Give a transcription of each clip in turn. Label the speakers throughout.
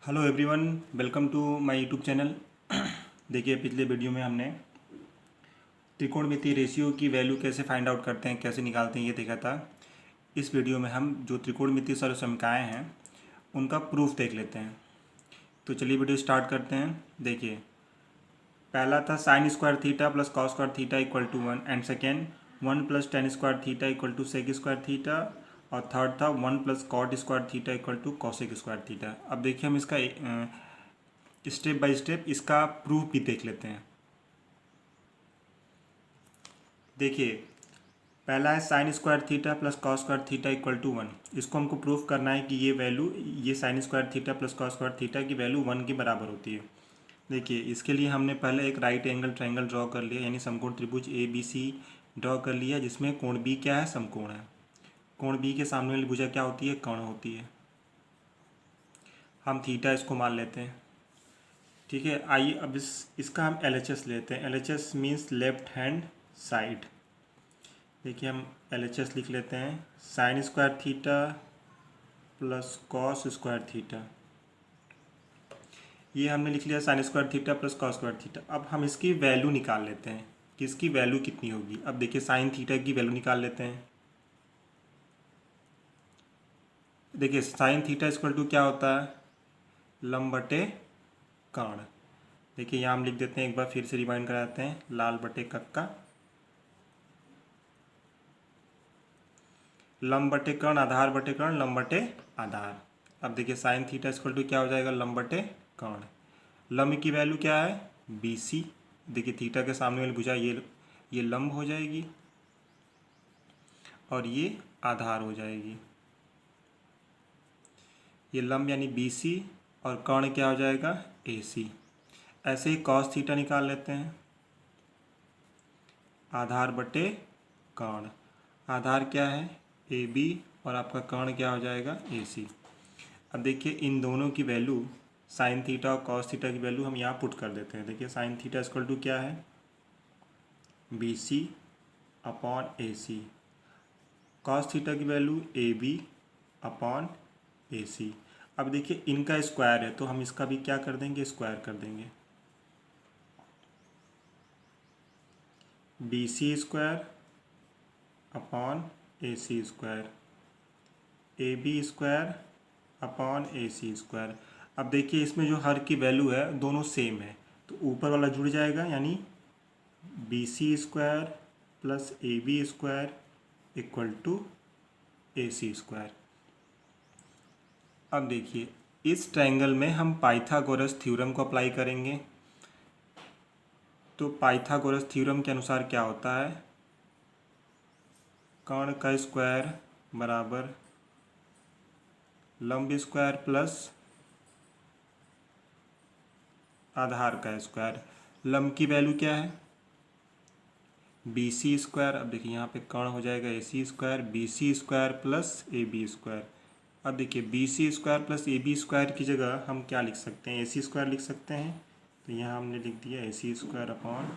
Speaker 1: Hello everyone, welcome to my YouTube channel. देखिए, पिछले video में हमने त्रिकोणमितीय रेशियो की वैल्यू कैसे फाइंड आउट करते हैं, कैसे निकालते हैं, ये देखा था। इस वीडियो में हम जो त्रिकोणमितीय सर्वसमीकरण हैं उनका प्रूफ देख लेते हैं। तो चलिए वीडियो स्टार्ट करते हैं। देखिए, पहला था sine square theta plus cos square theta equal to 1, and second 1 plus tan square theta equal to sec square theta, और थर्ड था 1 plus cot square theta equal to cosec square theta. अब देखिए, हम इसका स्टेप बाय स्टेप इसका proof भी देख लेते हैं। देखिए, पहला है sine square theta plus cos square theta equal to 1। इसको हमको प्रूफ करना है कि ये वैल्यू, ये sign square theta plus cos square theta की वैल्यू 1 के बराबर होती है। देखिए, इसके लिए हमने पहले एक राइट एंगल ट्रायंगल ड्रॉ कर लिया, यानी समकोण त्रिभुज ए बी सी ड्रॉ कर लिया, जिसमें कोण बी क्या है, समकोण है। कोण बी के सामने वाली भुजा क्या होती है, कर्ण होती है। हम थीटा इसको मान लेते हैं। ठीक है, आइए अब इसका हम LHS लेते हैं। LHS means left hand side. देखिए, हम LHS लिख लेते हैं, sign square theta plus cos square theta. ये हमने लिख लिया, sign square theta plus cos square theta. अब हम इसकी वैल्यू निकाल लेते हैं कि इसकी वैल्यू कितनी होगी। अब देखिए, साइन थीटा की वैल्यू निकाल लेते हैं। देखिए, साइन थीटा इक्वल टू क्या होता है, लंब बटे कर्ण। देखिए, यहाँ हम लिख देते हैं, एक बार फिर से रिमाइंड कराते हैं, लाल बटे कक्का, लंब बटे कर्ण, आधार बटे कर्ण, लंब बटे आधार। अब देखिए, साइन थीटा इक्वल टू क्या हो जाएगा, लंब बटे कर्ण। लंब की वैल्यू क्या है, BC। देखिए, थीटा के सामने वाली भुजा ये लंब हो जाएगी और ये आधार हो जाएगी। ये लंब यानी BC और कर्ण क्या हो जाएगा, AC। ऐसे ही कॉस थीटा निकाल लेते हैं, आधार बटे कर्ण। आधार क्या है, AB, और आपका कर्ण क्या हो जाएगा, AC। अब देखिए, इन दोनों की वैल्यू, साइन थीटा और कॉस थीटा की वैल्यू हम यहाँ पुट कर देते हैं। देखिए, साइन थीटा इक्वल टू क्या है, BC upon AC। Cos theta की वैल्यू AB अपॉन AC। अब देखिए, इनका स्क्वायर है तो हम इसका भी क्या कर देंगे, स्क्वायर कर देंगे। BC square upon AC square, AB square upon AC square. अब देखिए, इसमें जो हर की वैल्यू है दोनों सेम है, तो ऊपर वाला जुड़ जाएगा, यानी BC square plus AB square equal to AC square. अब देखिए, इस ट्रायंगल में हम पाइथागोरस थ्योरम को अप्लाई करेंगे। तो पाइथागोरस थ्योरम के अनुसार क्या होता है, कर्ण का स्क्वायर बराबर लंब स्क्वायर प्लस आधार का स्क्वायर। लंब की वैल्यू क्या है, BC स्क्वायर। अब देखिए, यहाँ पे कर्ण हो जाएगा AC square, BC square plus AB square. अब देखिए, BC square plus AB square की जगह हम क्या लिख सकते हैं, AC स्क्वायर लिख सकते हैं। तो यहाँ हमने लिख दिया AC square upon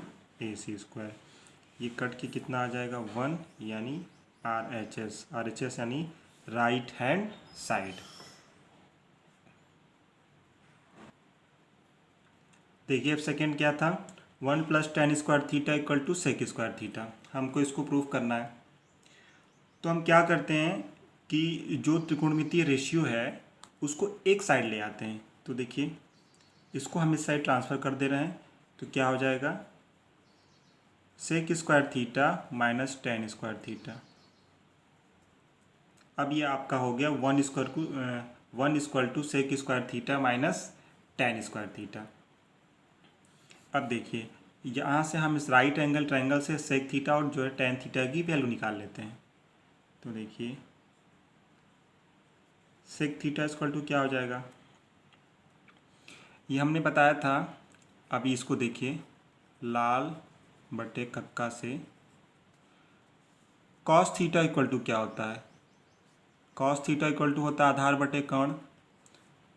Speaker 1: AC square. ये कट के कितना आ जाएगा, 1, यानी RHS यानी राइट हैंड साइड। देखिए, अब सेकेंड क्या था, 1 plus tan square theta equal to sec square theta. हमको इसको प्रूफ करना है। तो हम क्या करते हैं कि जो त्रिकोणमितीय रेशियो है उसको एक साइड ले आते हैं। तो देखिए, इसको हम इस साइड ट्रांसफ़र कर दे रहे हैं, तो क्या हो जाएगा, sec square theta minus tan square theta. अब ये आपका हो गया 1 equal to sec square theta minus tan square theta. अब देखिए, यहाँ से हम इस राइट एंगल ट्रायंगल से सेक थीटा और जो है टेन थीटा की वैल्यू निकाल लेते हैं। तो देखिए, सेक थीटा इक्वल टू क्या हो जाएगा, ये हमने बताया था। अभी इसको देखिए, लाल बटे कक्का से कॉस थीटा इक्वल टू क्या होता है, कॉस थीटा इक्वल टू होता है आधार बटे कर्ण।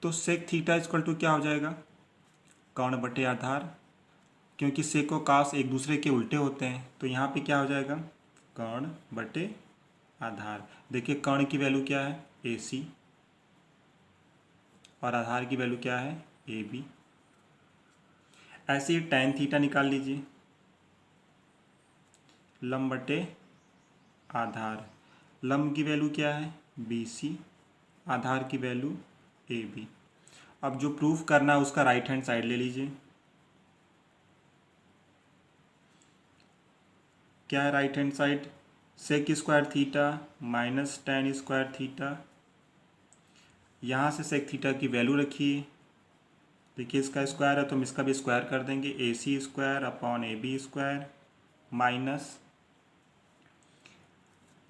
Speaker 1: तो सेक थीटा इक्वल टू क्या हो जाएगा, कर्ण बटे आधार, क्योंकि सेक और कॉस एक दूसरे के उल्टे होते हैं। तो यहाँ पे क्या हो जाएगा, कर्ण बटे आधार। देखिए, कर्ण की वैल्यू क्या है, AC, और आधार की वैल्यू क्या है ए बी। ऐसे ही tan थीटा निकाल लीजिए, लंब बटे आधार। लंब की वैल्यू क्या है बी सी, आधार की वैल्यू ए बी। अब जो प्रूफ करना है उसका राइट हैंड साइड ले लीजिए। क्या है right hand side? Sec square theta minus tan square theta. यहाँ से सेक थीटा की वैल्यू रखिए। देखिए इसका स्क्वायर है तो हम इसका भी स्क्वायर कर देंगे, A C square upon A B square minus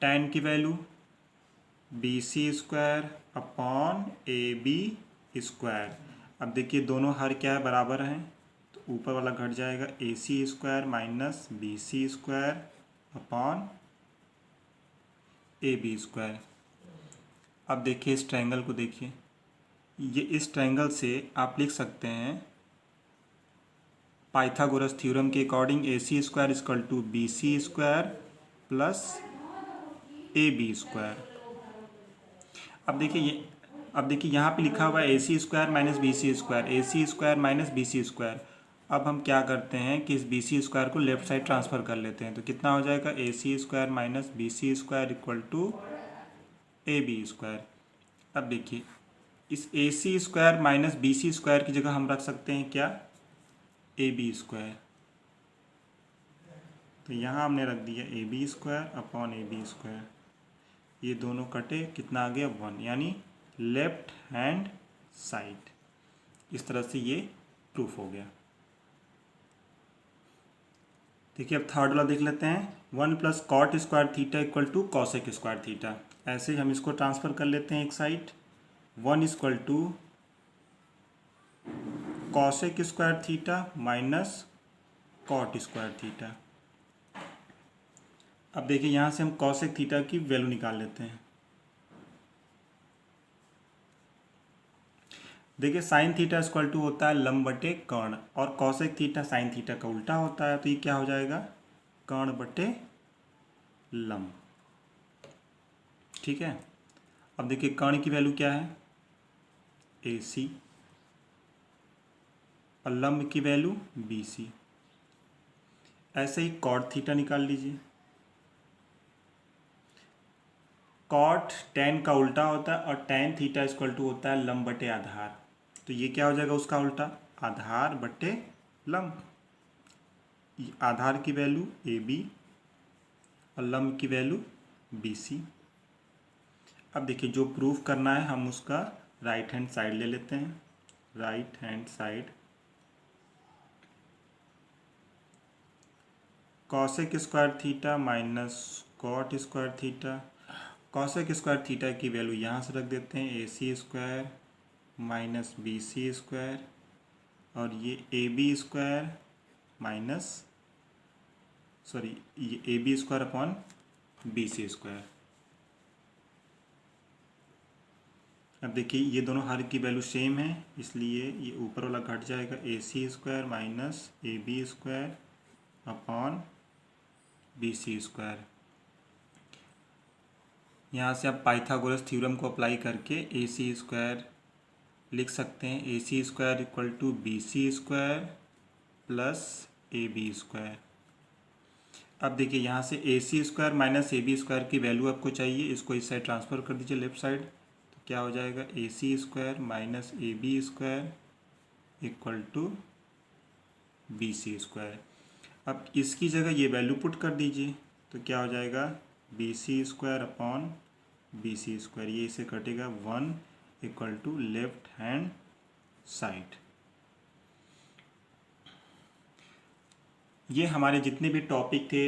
Speaker 1: tan की value B C square upon A B square. अब देखिए दोनों हर क्या है बराबर हैं, तो ऊपर वाला घट जाएगा, A C square minus B C square upon A B square. अब देखिए इस ट्रायंगल को देखिए, ये इस ट्रायंगल से आप लिख सकते हैं पाइथागोरस थ्योरम के according A C square equal to B C square plus A B square. अब देखिए यहाँ पे लिखा हुआ है A C square minus B C square, A C square minus B C square. अब हम क्या करते हैं कि इस बी सी स्क्वायर को लेफ्ट साइड ट्रांसफ़र कर लेते हैं, तो कितना हो जाएगा A C square minus B C square equal to A B square. अब देखिए इस A C square minus B C square की जगह हम रख सकते हैं क्या ए बी स्क्वायर। तो यहाँ हमने रख दिया A B square upon A B square. ये दोनों कटे, कितना आ गया 1, यानी लेफ्ट हैंड साइड। इस तरह से ये प्रूफ हो गया। देखिए अब थर्ड वाला देख लेते हैं, 1 plus cot square theta equal to cosec square theta. ऐसे हम इसको ट्रांसफ़र कर लेते हैं एक side, 1 equal to cosec square theta minus cot square theta. अब देखिए यहाँ से हम कॉसेक थीटा की वैल्यू निकाल लेते हैं। देखिए साइन थीटा इक्वल टू होता है लंब बटे कर्ण, और कॉसेक थीटा साइन थीटा का उल्टा होता है, तो ये क्या हो जाएगा कर्ण बटे लंब। ठीक है। अब देखिए कर्ण की वैल्यू क्या है ए सी और लंब की वैल्यू बी सी। ऐसे ही कॉट थीटा निकाल लीजिए। कॉट tan का उल्टा होता है और tan थीटा इक्वल टू होता है लंब बटे आधार, तो ये क्या हो जाएगा उसका उल्टा आधार बटे लंब। आधार की वैल्यू ए बी और लंब की वैल्यू बी सी। अब देखिए जो प्रूफ करना है हम उसका राइट हैंड साइड ले लेते हैं, right hand side. Cosec square theta minus cot square theta. Cosec square theta की वैल्यू यहाँ से रख देते हैं, A C square minus B C square, और ये ए बी स्क्वायर माइनस ये A B square upon B C square. अब देखिए ये दोनों हर की वैल्यू सेम है, इसलिए ये ऊपर वाला घट जाएगा, A C square minus A B square upon B C square. यहाँ से आप पाइथागोरस थ्योरम को अप्लाई करके ए सी स्क्वायर लिख सकते हैं, A C square equal to B C square plus A B square. अब देखिए यहाँ से A C square minus A B square की वैल्यू आपको चाहिए, इसको इस साइड ट्रांसफ़र कर दीजिए लेफ्ट साइड, तो क्या हो जाएगा A C square minus A B square equal to B C square. अब इसकी जगह ये वैल्यू पुट कर दीजिए, तो क्या हो जाएगा B C square upon B C square, ये इसे कटेगा 1 equal to left hand side. ये हमारे जितने भी टॉपिक थे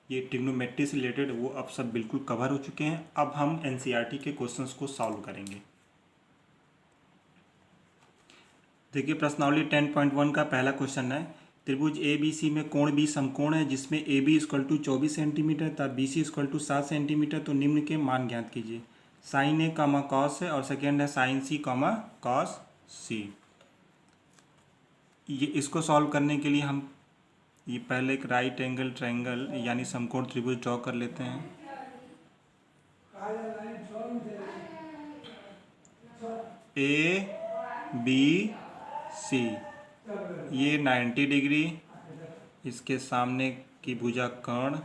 Speaker 1: ये ट्रिग्नोमेट्री से रिलेटेड वो अब सब बिल्कुल कवर हो चुके हैं। अब हम एनसीईआरटी के क्वेश्चंस को सॉल्व करेंगे। देखिए प्रश्नावली 10.1 का पहला क्वेश्चन है, त्रिभुज ए बी सी में कोण बी समकोण है जिसमें A B equal to 24 centimetre तथा B C equal to 7 centimetre, तो निम्न के मान ज्ञात कीजिए। साइन ए कामा कॉस है और सेकेंड है साइन सी कामा कॉस सी। ये इसको सॉल्व करने के लिए हम ये पहले एक राइट एंगल ट्रायंगल यानी समकोण त्रिभुज ड्रॉ कर लेते हैं। ए बी सी, ये 90 डिग्री, इसके सामने की भुजा कर्ण।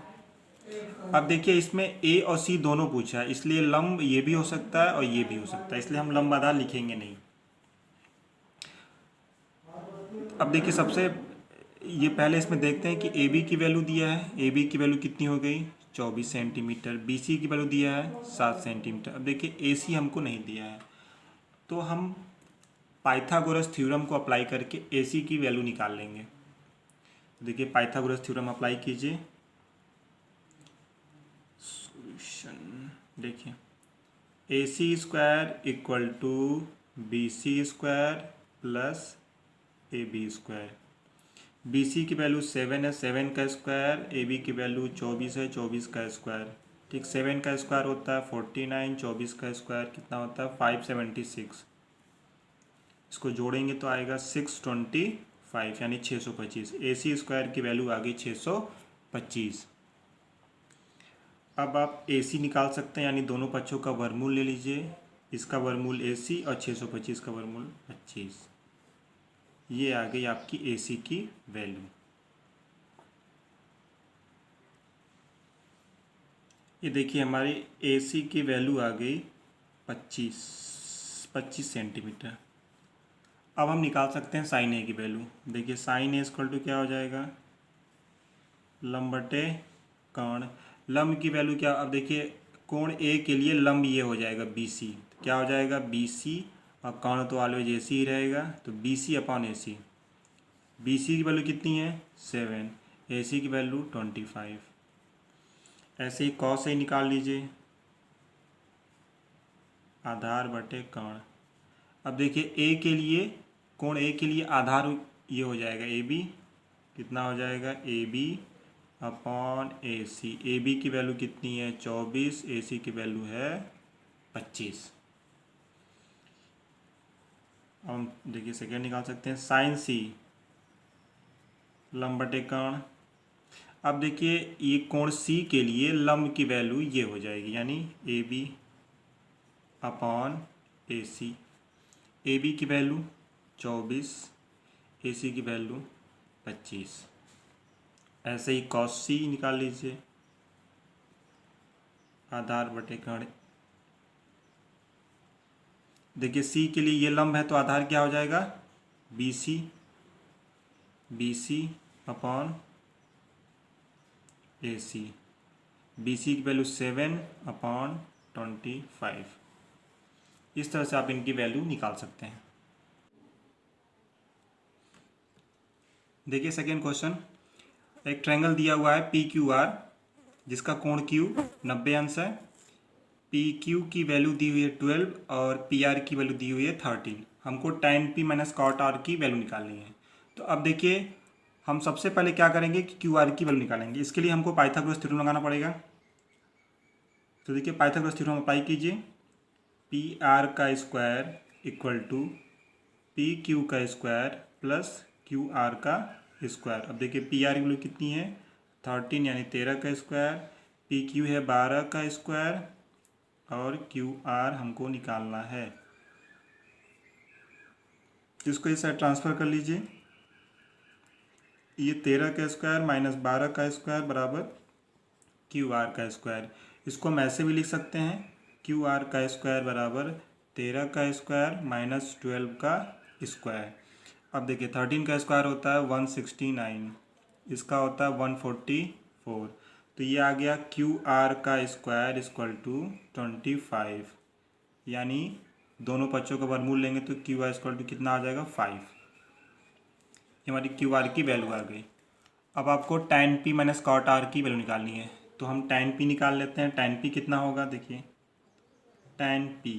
Speaker 1: अब देखिए इसमें ए और सी दोनों पूछा है, इसलिए लंब ये भी हो सकता है और ये भी हो सकता है, इसलिए हम लंब आधार लिखेंगे नहीं। अब देखिए सबसे ये पहले इसमें देखते हैं कि ए बी की वैल्यू दिया है, ए बी की वैल्यू कितनी हो गई 24 सेंटीमीटर, बी सी की वैल्यू दिया है 7 सेंटीमीटर। अब देखिए ए सी हमको नहीं दिया है, तो हम पाइथागोरस थ्योरम को अप्लाई करके ए सी की वैल्यू निकाल लेंगे। देखिए पाइथागोरस थ्योरम अप्लाई कीजिए। सॉल्यूशन देखिए, A C square equal to B C square plus A B square. B C की वैल्यू 7 है, 7 का स्क्वायर, ए बी की वैल्यू 24 है, 24 का स्क्वायर। ठीक, 7 का स्क्वायर होता है 49, 24 का स्क्वायर कितना होता है 576। इसको जोड़ेंगे तो आएगा 625 यानी 625। ए सी स्क्वायर की वैल्यू आ गई 625। अब आप ए सी निकाल सकते हैं, यानी दोनों पक्षों का वर्गमूल ले लीजिए, इसका वर्गमूल ए सी और 625 का वर्गमूल 25। ये आ गई आपकी ए सी की वैल्यू। ये देखिए हमारी ए सी की वैल्यू आ गई 25 सेंटीमीटर। अब हम निकाल सकते हैं साइन ए की वैल्यू। देखिए साइन ए इक्वल टू क्या हो जाएगा, लंब बटे कर्ण। लंब की वैल्यू क्या, अब देखिए कोण ए के लिए लंब ये हो जाएगा बी सी, क्या हो जाएगा बी सी, और कर्ण तो ऑलवेज ए सी ही रहेगा, तो B C upon A C. B C की वैल्यू कितनी है 7, ए सी की वैल्यू 25। ऐसे ही कॉस से निकाल लीजिए, आधार बटे कर्ण। अब देखिए ए के लिए, कोण ए के लिए आधार ये हो जाएगा ए बी, कितना हो जाएगा A B upon A C. A B की वैल्यू कितनी है 24, ए सी की वैल्यू है 25। अब हम देखिए सेकेंड निकाल सकते हैं, साइन सी लंब बटे कर्ण। अब देखिए ये कोण सी के लिए लंब की वैल्यू ये हो जाएगी, यानी A B upon A C. A B की वैल्यू 24, ए सी की वैल्यू 25। ऐसे ही कॉस सी निकाल लीजिए, आधार बटे कर्ण। देखिए सी के लिए ये लंब है तो आधार क्या हो जाएगा B C, B C upon A C. B C की वैल्यू 7 अपॉन 25। इस तरह से आप इनकी वैल्यू निकाल सकते हैं। देखिए सेकेंड क्वेश्चन, एक ट्रायंगल दिया हुआ है पी क्यू आर, जिसका कोण क्यू 90 अंश है। पी क्यू की वैल्यू दी हुई है 12 और पी आर की वैल्यू दी हुई है 13। हमको tan P minus cot R की वैल्यू निकालनी है। तो अब देखिए हम सबसे पहले क्या करेंगे कि क्यू आर की वैल्यू निकालेंगे। इसके लिए हमको पाइथागोरस थ्योरम लगाना पड़ेगा। तो देखिए पाइथागोरस थ्योरम अप्लाई कीजिए, पी आर का square equal to P Q का स्क्वायर प्लस क्यू आर का स्क्वायर। अब देखिए पी आर की वैल्यू कितनी है 13 यानी 13 का स्क्वायर, पी क्यू है 12 का स्क्वायर और क्यू आर हमको निकालना है। इसको इस साइड ट्रांसफ़र कर लीजिए, ये 13 का स्क्वायर माइनस 12 का स्क्वायर बराबर क्यू आर का स्क्वायर। इसको हम ऐसे भी लिख सकते हैं, क्यू आर का स्क्वायर बराबर 13 का स्क्वायर माइनस 12 का स्क्वायर। अब देखिए 13 का स्क्वायर होता है 169, इसका होता है 144, तो ये आ गया क्यू आर का स्क्वायर इक्वल टू 25, यानी दोनों पक्षों का वर्गमूल लेंगे तो क्यू आर इक्वल टू कितना आ जाएगा 5। ये हमारी क्यू आर की वैल्यू आ गई। अब आपको tan P minus cot R की वैल्यू निकालनी है, तो हम tan पी निकाल लेते हैं। tan पी कितना होगा, देखिए tan पी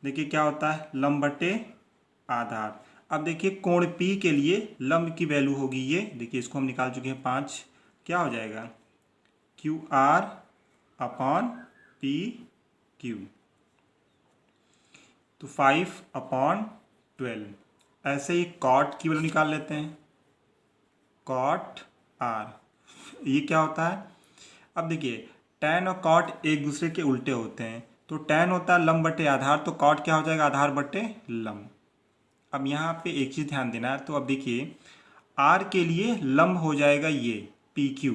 Speaker 1: देखिए क्या होता है लंब बटे आधार। अब देखिए कोण पी के लिए लंब की वैल्यू होगी ये, देखिए इसको हम निकाल चुके हैं 5, क्या हो जाएगा Q R upon P Q, तो 5 अपॉन 12। ऐसे ही कॉट की वैल्यू निकाल लेते हैं, कॉट आर ये क्या होता है। अब देखिए tan और कॉट एक दूसरे के उल्टे होते हैं, तो tan होता है लंब बटे आधार, तो कॉट क्या हो जाएगा आधार बटे लंब। अब यहाँ पे एक चीज़ ध्यान देना है, तो अब देखिए आर के लिए लंब हो जाएगा ये पी क्यू,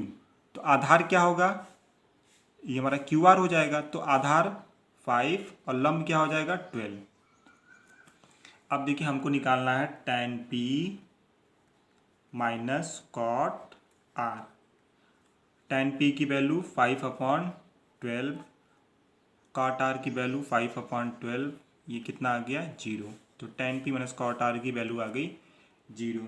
Speaker 1: तो आधार क्या होगा, ये हमारा क्यू आर हो जाएगा, तो आधार 5 और लंब क्या हो जाएगा 12। अब देखिए हमको निकालना है tan p minus cot R. tan p की वैल्यू 5/12, कॉट आर की वैल्यू 5/12, ये कितना आ गया 0। तो tan p minus cot R की वैल्यू आ गई 0।